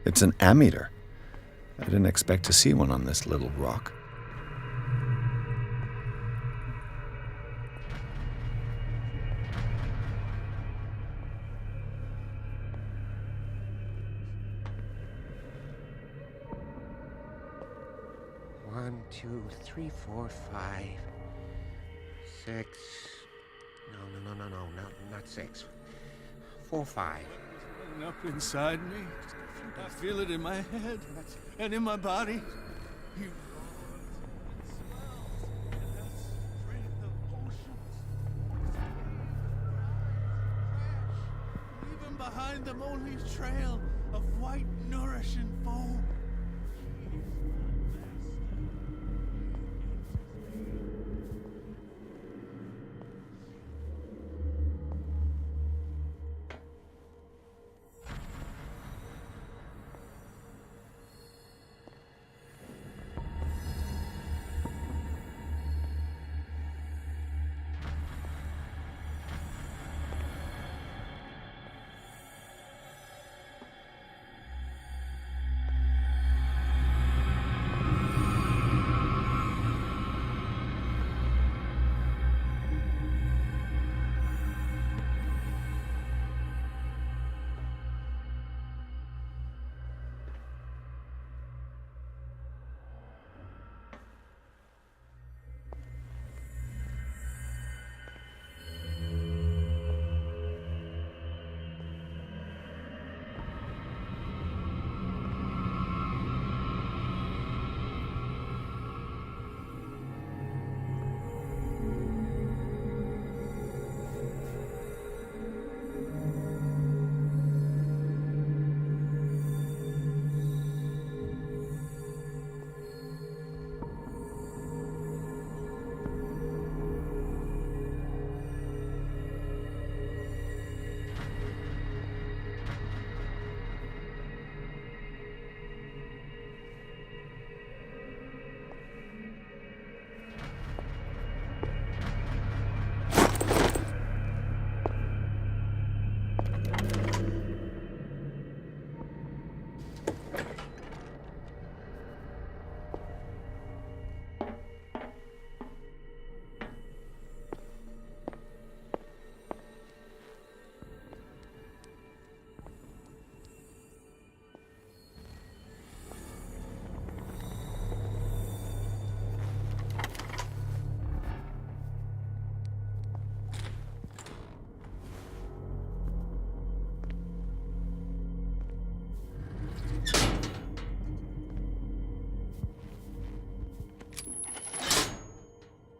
It's an ammeter. I didn't expect to see one on this little rock. One, two, three, four, five, six. No, not six. 4, 5. Up inside me. I feel it in my head and in my body. You... Even behind them, only trail of white, nourishing foam.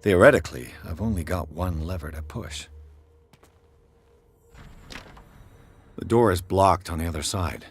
Theoretically, I've only got one lever to push. The door is blocked on the other side.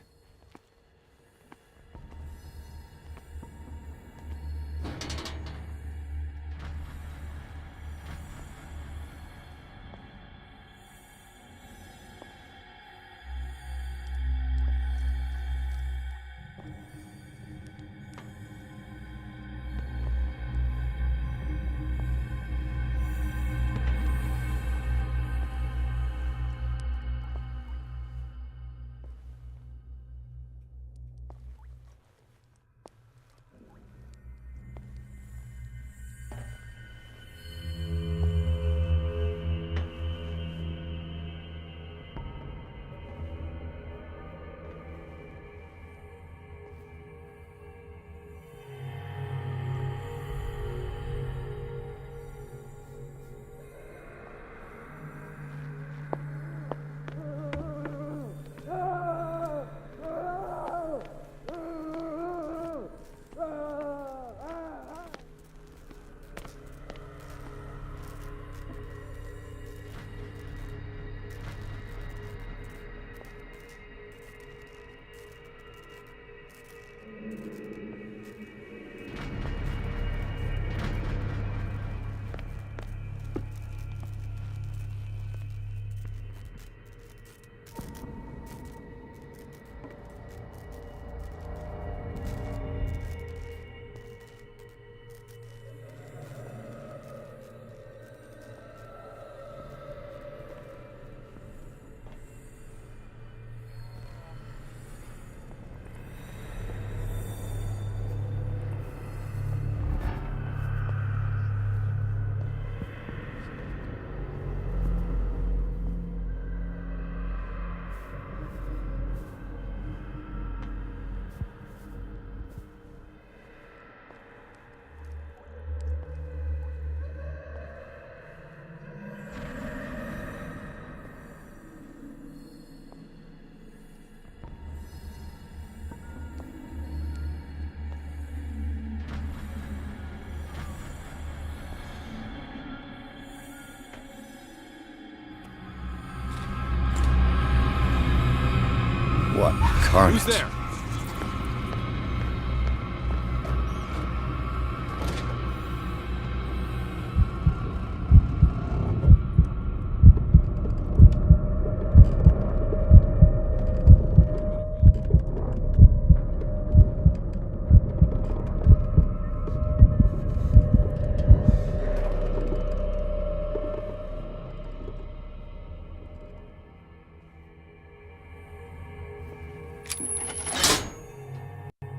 What carnage? Who's there?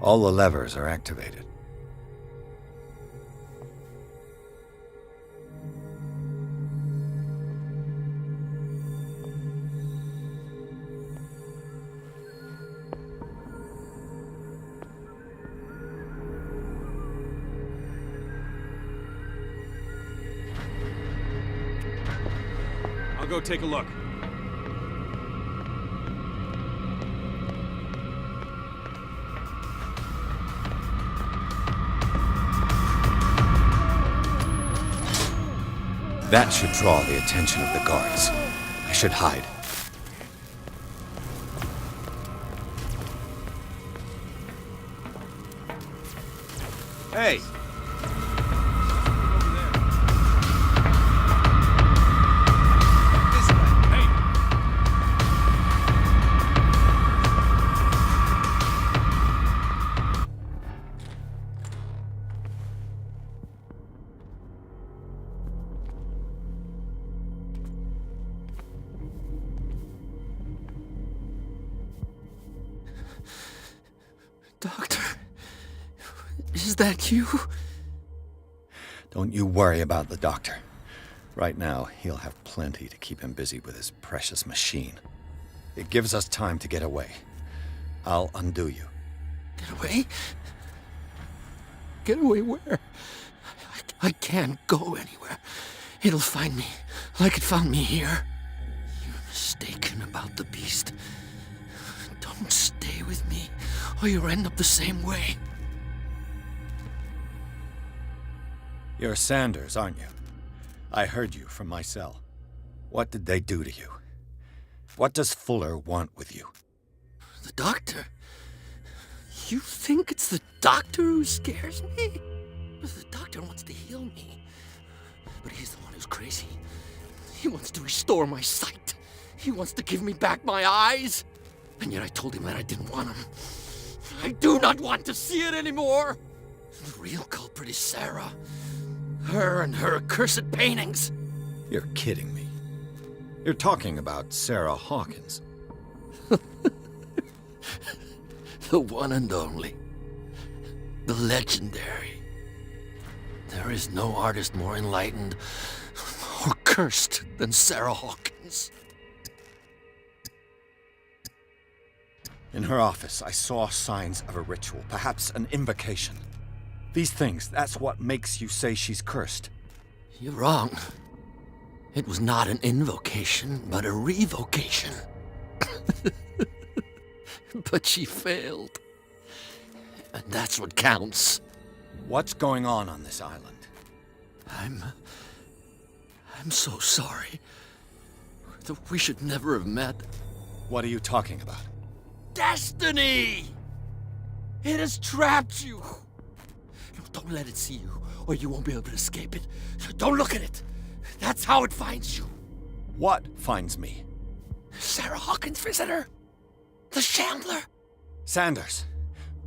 All the levers are activated. I'll go take a look. That should draw the attention of the guards. I should hide. Hey! Doctor, is that you? Don't you worry about the doctor. Right now, he'll have plenty to keep him busy with his precious machine. It gives us time to get away. I'll undo you. Get away? Get away where? I can't go anywhere. It'll find me, like it found me here. You're mistaken about the beast. Don't stay with me, or you'll end up the same way. You're Sanders, aren't you? I heard you from my cell. What did they do to you? What does Fuller want with you? The doctor? You think it's the doctor who scares me? The doctor wants to heal me. But he's the one who's crazy. He wants to restore my sight. He wants to give me back my eyes. And yet I told him that I didn't want him. I do not want to see it anymore. The real culprit is Sarah. Her and her accursed paintings. You're kidding me. You're talking about Sarah Hawkins. The one and only. The legendary. There is no artist more enlightened or cursed than Sarah Hawkins. In her office, I saw signs of a ritual, perhaps an invocation. These things, that's what makes you say she's cursed. You're wrong. It was not an invocation, but a revocation. But she failed. And that's what counts. What's going on this island? I'm so sorry. We should never have met. What are you talking about? Destiny! It has trapped you. No, don't let it see you, or you won't be able to escape it. Don't look at it. That's how it finds you. What finds me? Sarah Hawkins' visitor. The Shambler. Sanders,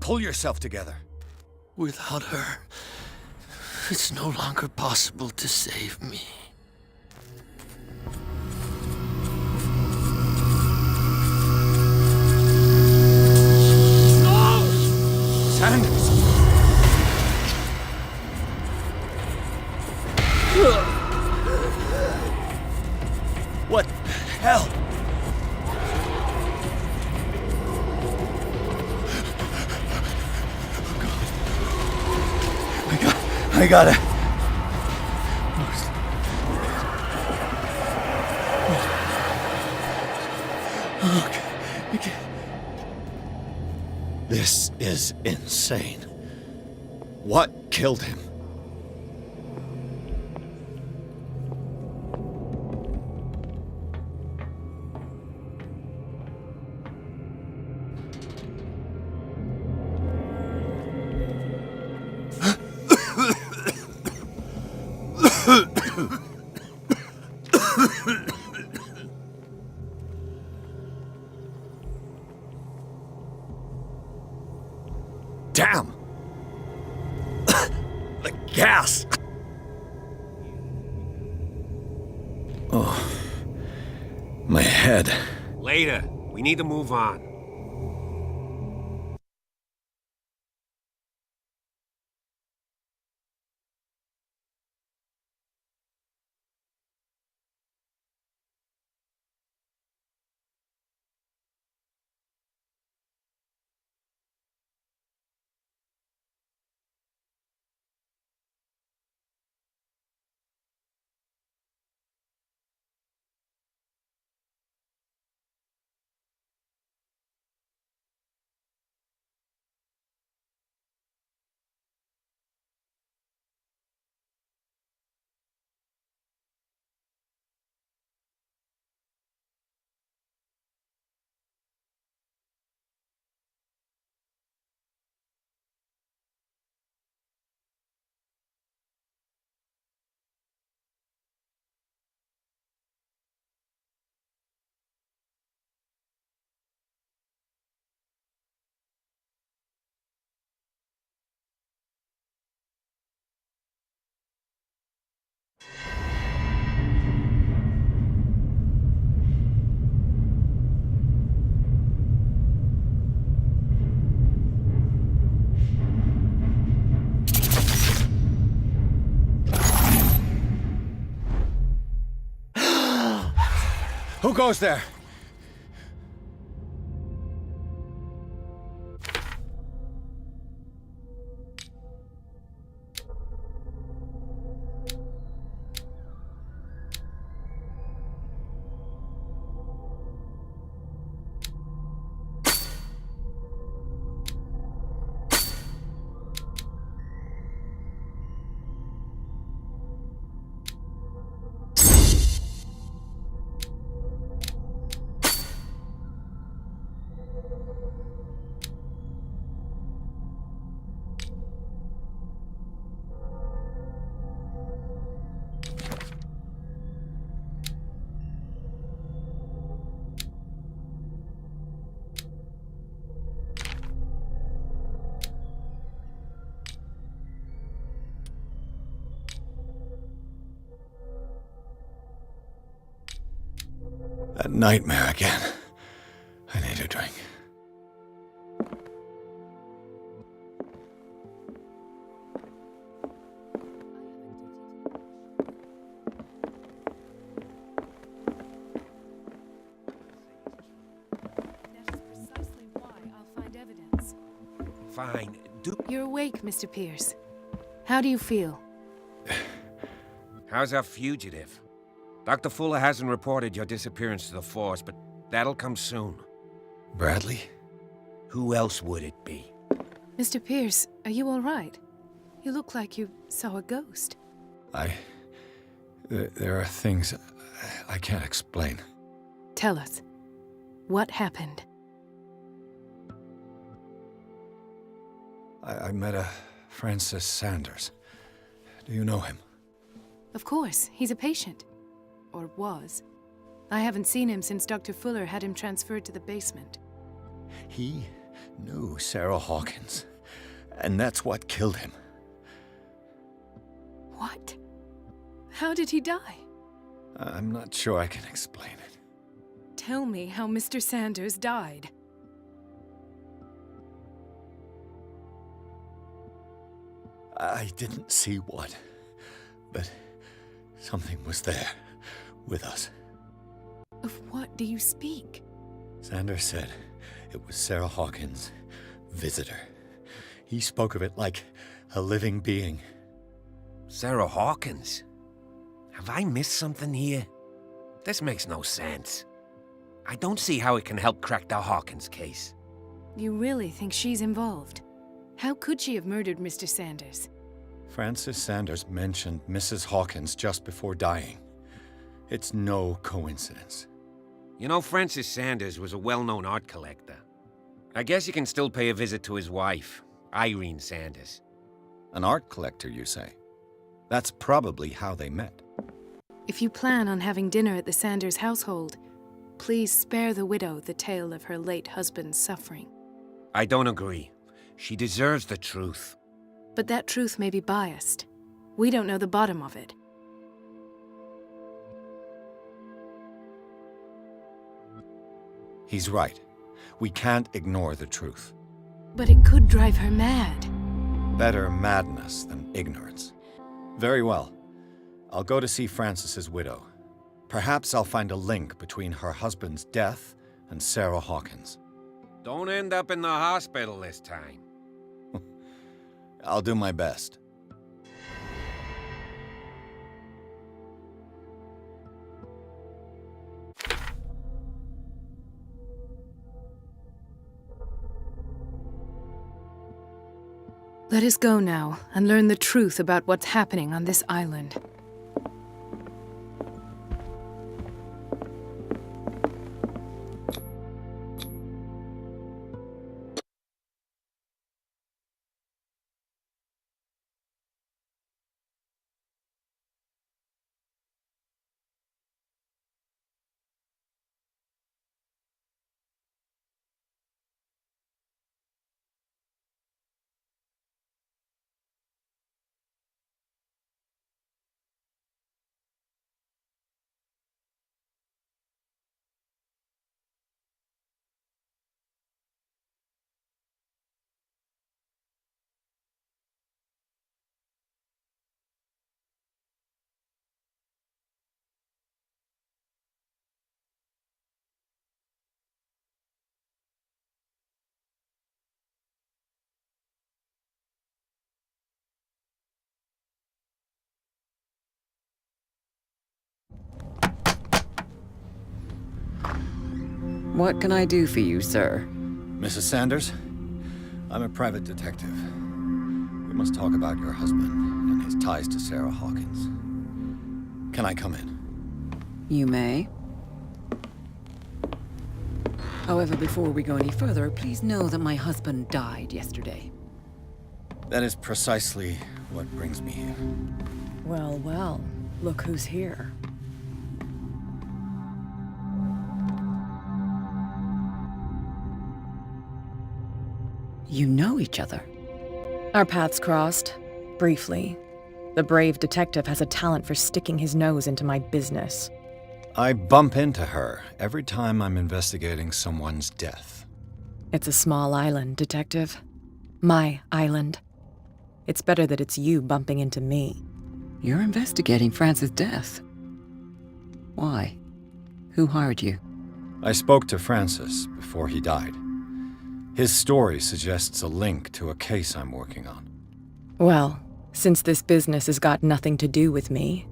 pull yourself together. Without her, it's no longer possible to save me. Sanders! What the hell? I gotta... Okay. This is insane. What killed him? Damn! The gas! Oh, my head. Later. We need to move on. Who goes there? That nightmare again. I need a drink. That is precisely why I'll find evidence. Fine. You're awake, Mr. Pierce. How do you feel? How's our fugitive? Dr. Fuller hasn't reported your disappearance to the force, but that'll come soon. Bradley? Who else would it be? Mr. Pierce, are you all right? You look like you saw a ghost. There are things I can't explain. Tell us. What happened? I met a Francis Sanders. Do you know him? Of course, he's a patient. Or was. I haven't seen him since Dr. Fuller had him transferred to the basement. He knew Sarah Hawkins, and that's what killed him. What? How did he die? I'm not sure I can explain it. Tell me how Mr. Sanders died. I didn't see what, but something was there with us. Of what do you speak? Sanders said it was Sarah Hawkins' visitor. He spoke of it like a living being. Sarah Hawkins? Have I missed something here? This makes no sense. I don't see how it can help crack the Hawkins case. You really think she's involved? How could she have murdered Mr. Sanders? Francis Sanders mentioned Mrs. Hawkins just before dying. It's no coincidence. You know, Francis Sanders was a well-known art collector. I guess you can still pay a visit to his wife, Irene Sanders. An art collector, you say? That's probably how they met. If you plan on having dinner at the Sanders household, please spare the widow the tale of her late husband's suffering. I don't agree. She deserves the truth. But that truth may be biased. We don't know the bottom of it. He's right. We can't ignore the truth. But it could drive her mad. Better madness than ignorance. Very well. I'll go to see Francis's widow. Perhaps I'll find a link between her husband's death and Sarah Hawkins. Don't end up in the hospital this time. I'll do my best. Let us go now and learn the truth about what's happening on this island. What can I do for you, sir? Mrs. Sanders, I'm a private detective. We must talk about your husband and his ties to Sarah Hawkins. Can I come in? You may. However, before we go any further, please know that my husband died yesterday. That is precisely what brings me here. Well, well, look who's here. You know each other. Our paths crossed, briefly. The brave detective has a talent for sticking his nose into my business. I bump into her every time I'm investigating someone's death. It's a small island, detective. My island. It's better that it's you bumping into me. You're investigating Francis' death. Why? Who hired you? I spoke to Francis before he died. His story suggests a link to a case I'm working on. Well, since this business has got nothing to do with me,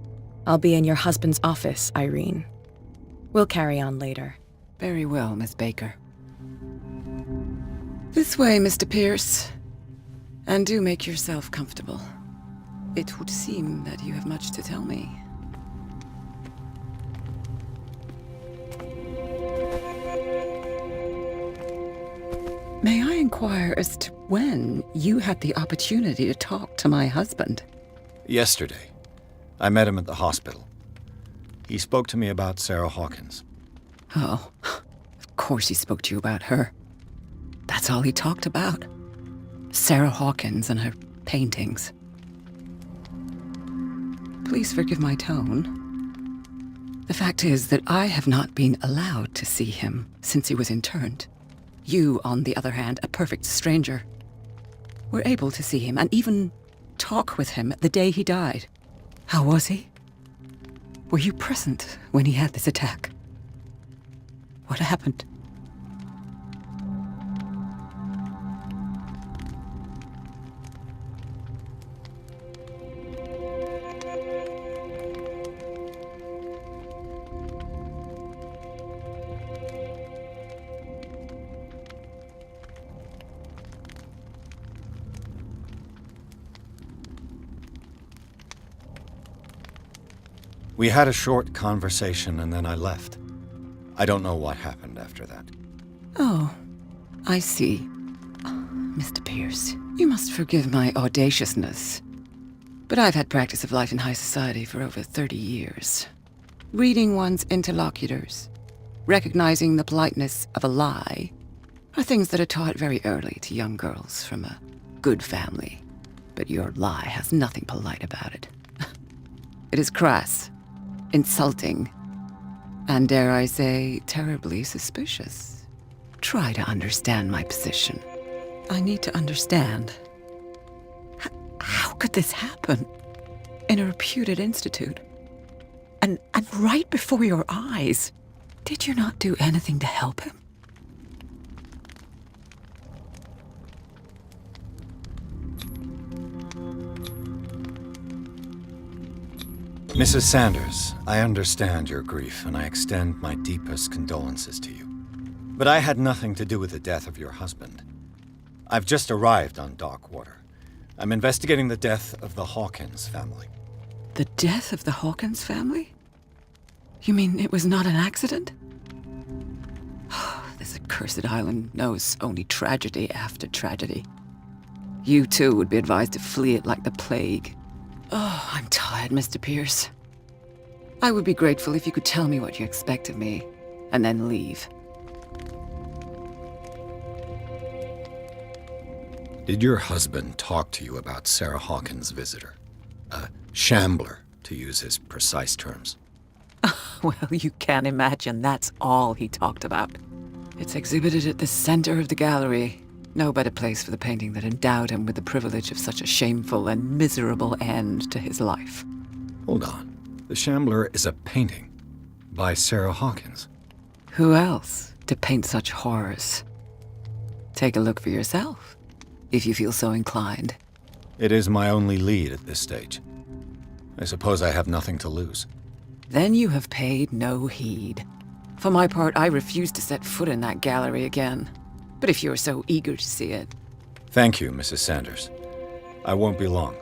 I'll be in your husband's office, Irene. We'll carry on later. Very well, Miss Baker. This way, Mr. Pierce. And do make yourself comfortable. It would seem that you have much to tell me. May I inquire as to when you had the opportunity to talk to my husband? Yesterday, I met him at the hospital. He spoke to me about Sarah Hawkins. Oh, of course he spoke to you about her. That's all he talked about. Sarah Hawkins and her paintings. Please forgive my tone. The fact is that I have not been allowed to see him since he was interned. You, on the other hand, a perfect stranger, were able to see him and even talk with him the day he died. How was he? Were you present when he had this attack? What happened? We had a short conversation and then I left. I don't know what happened after that. Oh, I see. Mr. Pierce, you must forgive my audaciousness. But I've had practice of life in high society for over 30 years. Reading one's interlocutors, recognizing the politeness of a lie, are things that are taught very early to young girls from a good family. But your lie has nothing polite about it. It is crass, insulting, and dare I say, terribly suspicious. Try to understand my position. I need to understand. How could this happen? In a reputed institute? And right before your eyes? Did you not do anything to help him? Mrs. Sanders, I understand your grief, and I extend my deepest condolences to you. But I had nothing to do with the death of your husband. I've just arrived on Darkwater. I'm investigating the death of the Hawkins family. The death of the Hawkins family? You mean it was not an accident? This accursed island knows only tragedy after tragedy. You too would be advised to flee it like the plague. Oh, I'm tired, Mr. Pierce. I would be grateful if you could tell me what you expect of me, and then leave. Did your husband talk to you about Sarah Hawkins' visitor? A shambler, to use his precise terms. Well, you can't imagine that's all he talked about. It's exhibited at the center of the gallery. No better place for the painting that endowed him with the privilege of such a shameful and miserable end to his life. Hold on. The Shambler is a painting by Sarah Hawkins. Who else to paint such horrors? Take a look for yourself, if you feel so inclined. It is my only lead at this stage. I suppose I have nothing to lose. Then you have paid no heed. For my part, I refuse to set foot in that gallery again. But if you're so eager to see it... Thank you, Mrs. Sanders. I won't be long.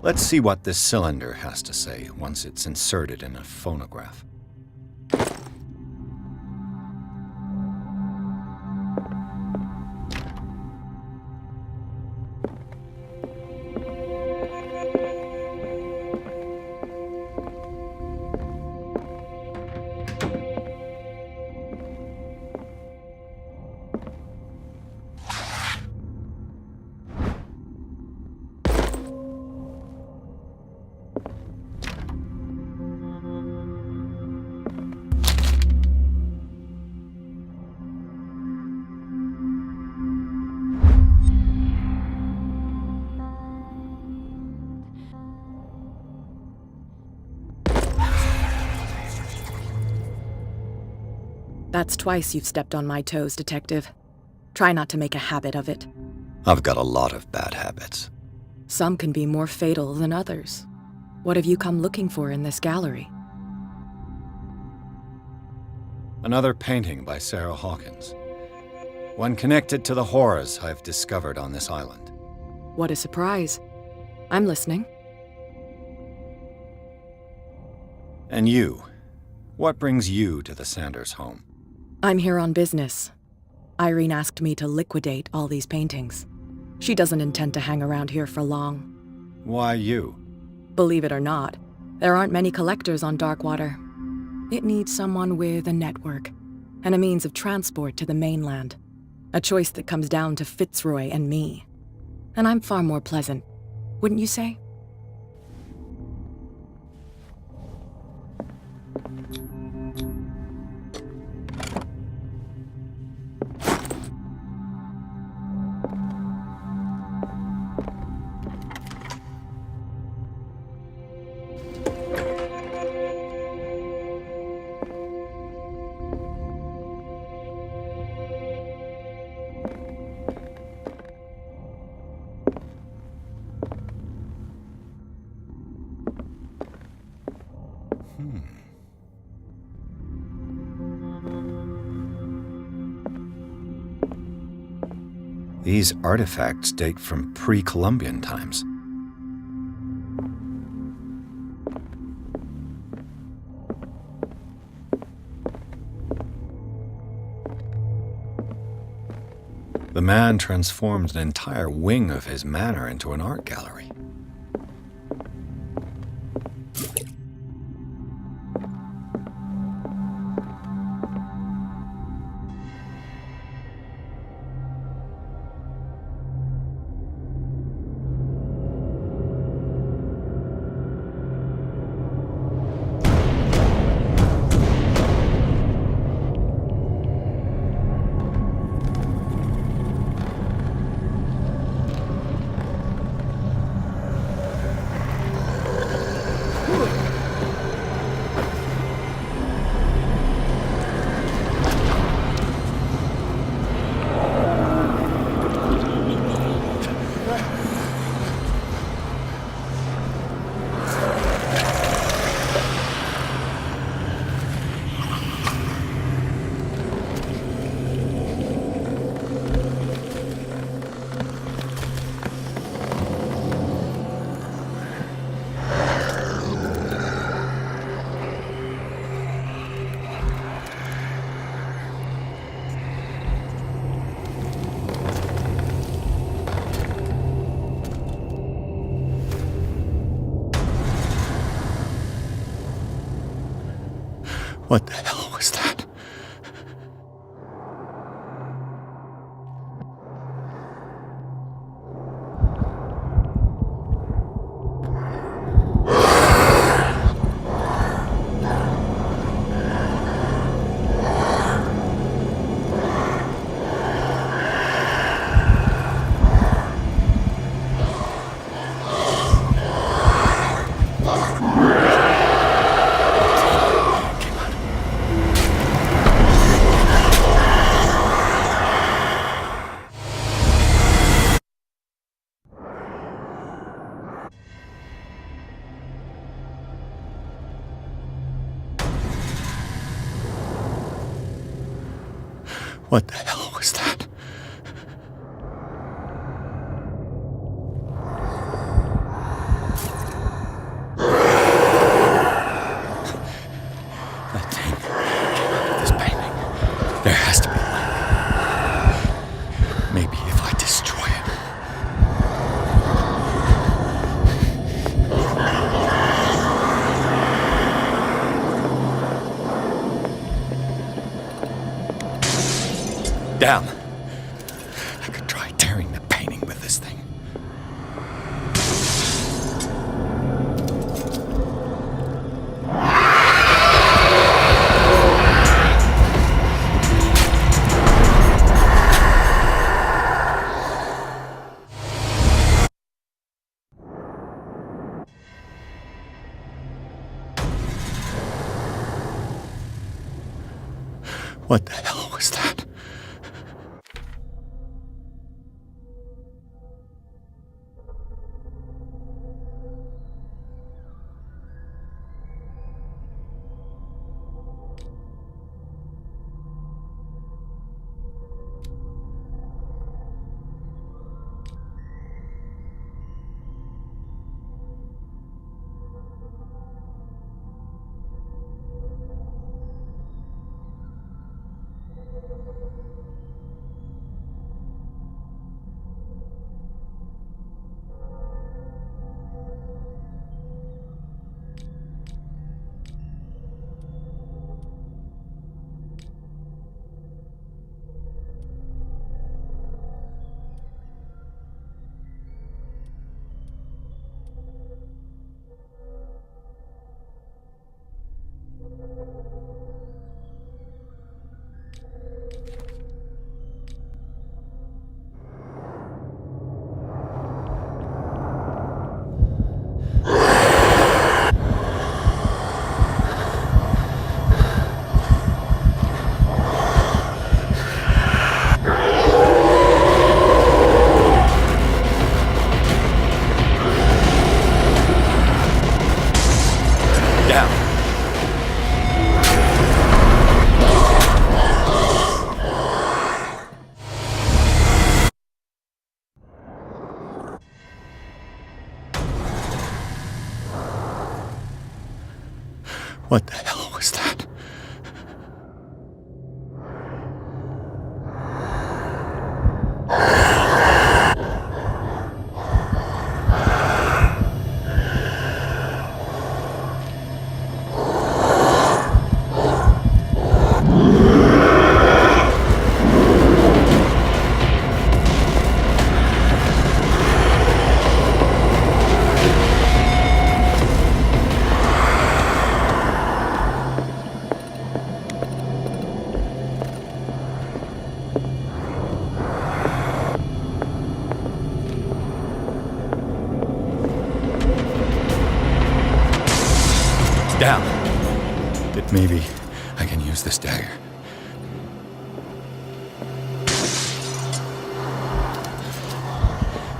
Let's see what this cylinder has to say once it's inserted in a phonograph. That's twice you've stepped on my toes, Detective. Try not to make a habit of it. I've got a lot of bad habits. Some can be more fatal than others. What have you come looking for in this gallery? Another painting by Sarah Hawkins. One connected to the horrors I've discovered on this island. What a surprise. I'm listening. And you? What brings you to the Sanders home? I'm here on business. Irene asked me to liquidate all these paintings. She doesn't intend to hang around here for long. Why you? Believe it or not, there aren't many collectors on Darkwater. It needs someone with a network and a means of transport to the mainland. A choice that comes down to Fitzroy and me. And I'm far more pleasant, wouldn't you say? These artifacts date from pre-Columbian times. The man transformed an entire wing of his manor into an art gallery. What the hell was that? What the hell was that? That thing came out of this painting. There has to be light. Maybe if I destroy it. Down. I could try tearing the painting with this thing. What the hell was that? What the hell was that? Down. Maybe I can use this dagger.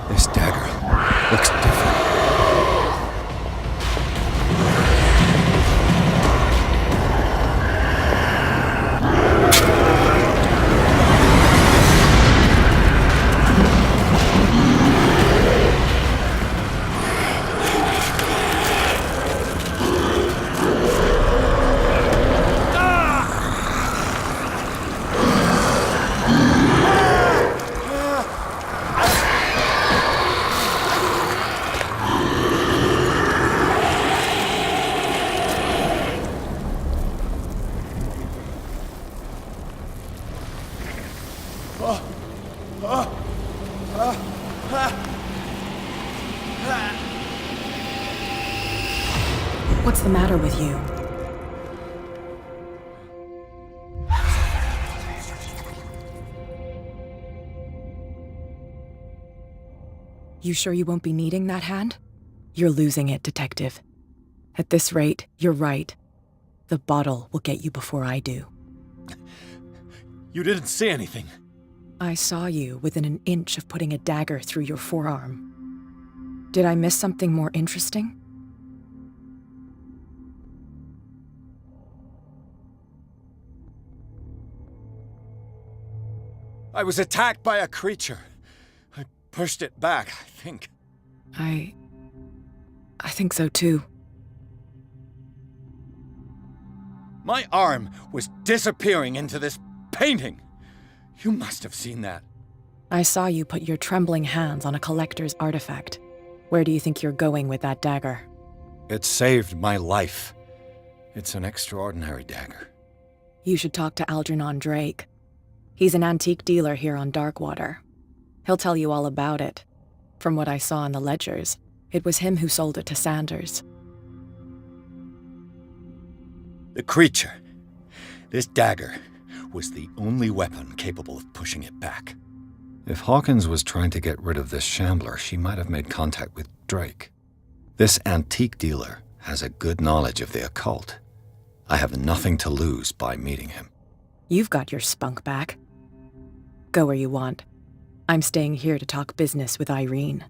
This dagger looks different. What's the matter with you? You sure you won't be needing that hand? You're losing it, Detective. At this rate, you're right. The bottle will get you before I do. You didn't say anything. I saw you within an inch of putting a dagger through your forearm. Did I miss something more interesting? I was attacked by a creature. I pushed it back, I think. I think so too. My arm was disappearing into this painting. You must have seen that. I saw you put your trembling hands on a collector's artifact. Where do you think you're going with that dagger? It saved my life. It's an extraordinary dagger. You should talk to Algernon Drake. He's an antique dealer here on Darkwater. He'll tell you all about it. From what I saw in the ledgers, it was him who sold it to Sanders. The creature. This dagger was the only weapon capable of pushing it back. If Hawkins was trying to get rid of this shambler, she might have made contact with Drake. This antique dealer has a good knowledge of the occult. I have nothing to lose by meeting him. You've got your spunk back. Go where you want. I'm staying here to talk business with Irene.